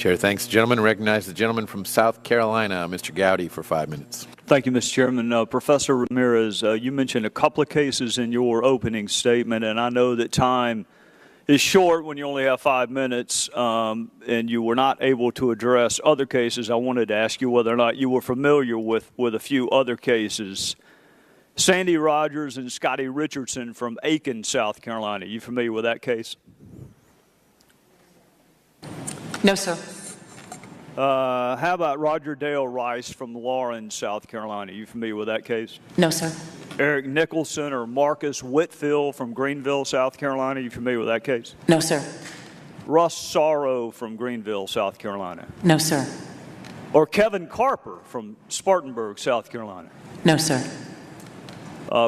Chair, thanks. Gentleman, recognize the gentleman from South Carolina, Mr. Gowdy, for 5 minutes. Thank you, Mr. Chairman. Professor Ramirez, you mentioned a couple of cases in your opening statement, and I know that time is short when you only have 5 minutes, and you were not able to address other cases. I wanted to ask you whether or not you were familiar with a few other cases. Sandy Rogers and Scotty Richardson from Aiken, South Carolina. You familiar with that case? No, sir. How about Roger Dale Rice from Lauren, South Carolina? You familiar with that case? No, sir. Eric Nicholson or Marcus Whitfield from Greenville, South Carolina? You familiar with that case? No, sir. Russ Sorrow from Greenville, South Carolina? No, sir. Or Kevin Carper from Spartanburg, South Carolina? No, sir.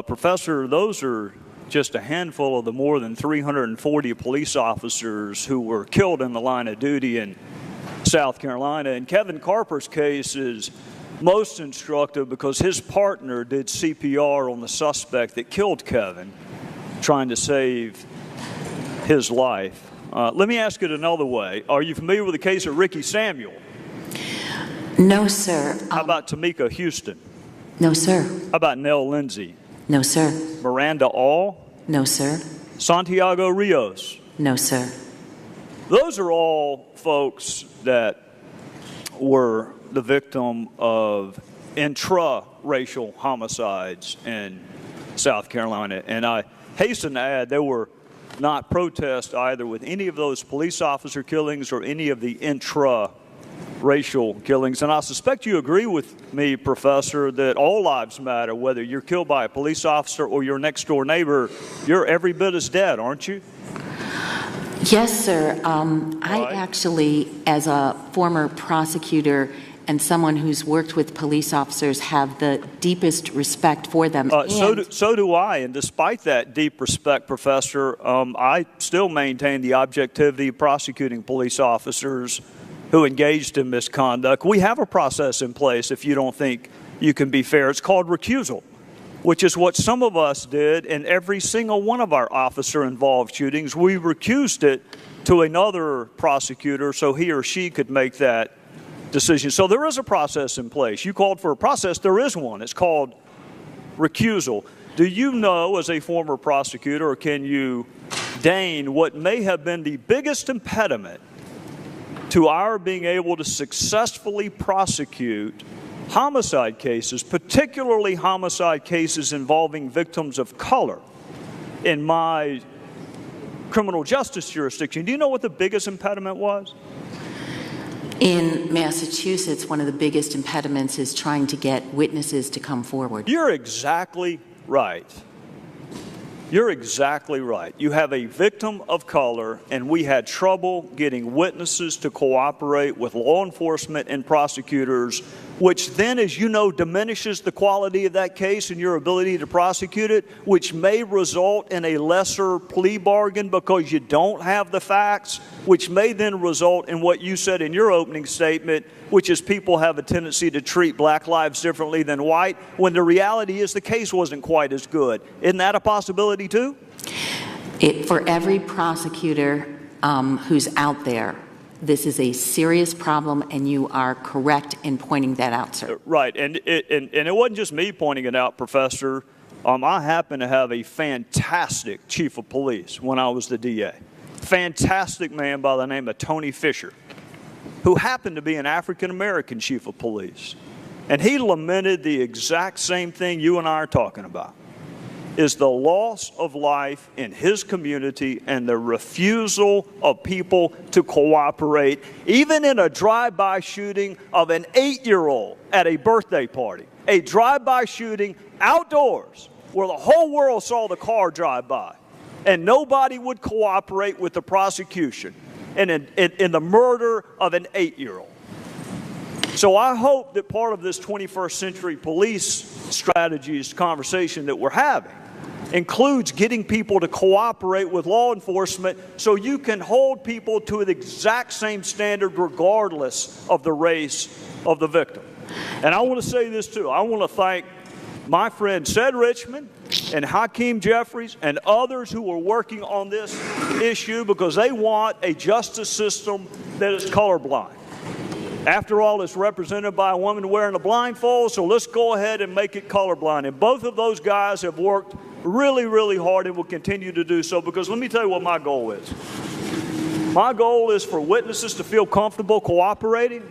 Professor, those are just a handful of the more than 340 police officers who were killed in the line of duty in South Carolina. And Kevin Carper's case is most instructive because his partner did CPR on the suspect that killed Kevin, trying to save his life. Let me ask it another way. Are you familiar with the case of Ricky Samuel? No, sir. How about Tamika Houston? No, sir. How about Nell Lindsay? No, sir. Miranda All? No, sir. Santiago Rios? No, sir. Those are all folks that were the victim of intra-racial homicides in South Carolina. And I hasten to add, there were not protests either with any of those police officer killings or any of the intra-racial killings. And I suspect you agree with me, Professor, that all lives matter. Whether you're killed by a police officer or your next-door neighbor, you're every bit as dead, aren't you? Yes, sir. I actually, as a former prosecutor and someone who's worked with police officers, have the deepest respect for them. So do I. And despite that deep respect, Professor, I still maintain the objectivity of prosecuting police officers who engaged in misconduct. We have a process in place if you don't think you can be fair. It's called recusal, which is what some of us did in every single one of our officer-involved shootings. We recused it to another prosecutor so he or she could make that decision. So there is a process in place. You called for a process. There is one. It's called recusal. Do you know, as a former prosecutor, or can you deign what may have been the biggest impediment to our being able to successfully prosecute homicide cases, particularly homicide cases involving victims of color, in my criminal justice jurisdiction? Do you know what the biggest impediment was? In Massachusetts, one of the biggest impediments is trying to get witnesses to come forward. You're exactly right. You're exactly right. You have a victim of color, and we had trouble getting witnesses to cooperate with law enforcement and prosecutors, which then, as you know, diminishes the quality of that case and your ability to prosecute it, which may result in a lesser plea bargain because you don't have the facts, which may then result in what you said in your opening statement, which is people have a tendency to treat black lives differently than white, when the reality is the case wasn't quite as good. Isn't that a possibility too? For every prosecutor who's out there, this is a serious problem, and you are correct in pointing that out, sir. Right, and it wasn't just me pointing it out, Professor. I happen to have a fantastic chief of police when I was the DA. Fantastic man by the name of Tony Fisher, who happened to be an African-American chief of police. And he lamented the exact same thing you and I are talking about, is the loss of life in his community and the refusal of people to cooperate, even in a drive-by shooting of an 8-year-old at a birthday party. A drive-by shooting outdoors where the whole world saw the car drive by, and nobody would cooperate with the prosecution in the murder of an 8-year-old. So I hope that part of this 21st century police strategies conversation that we're having includes getting people to cooperate with law enforcement so you can hold people to the exact same standard regardless of the race of the victim. And I want to say this too. I want to thank my friend Ced Richmond and Hakeem Jeffries and others who are working on this issue because they want a justice system that is colorblind. After all, it's represented by a woman wearing a blindfold, so let's go ahead and make it colorblind. And both of those guys have worked really, really hard and will continue to do so, because let me tell you what my goal is. My goal is for witnesses to feel comfortable cooperating.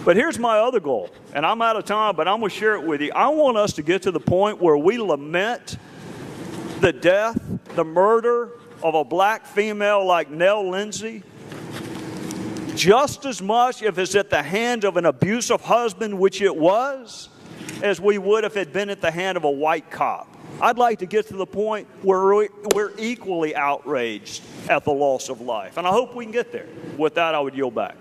But here's my other goal, and I'm out of time, but I'm going to share it with you. I want us to get to the point where we lament the death, the murder of a black female like Nell Lindsay, just as much if it's at the hand of an abusive husband, which it was, as we would if it had been at the hand of a white cop. I'd like to get to the point where we're equally outraged at the loss of life, and I hope we can get there. With that, I would yield back.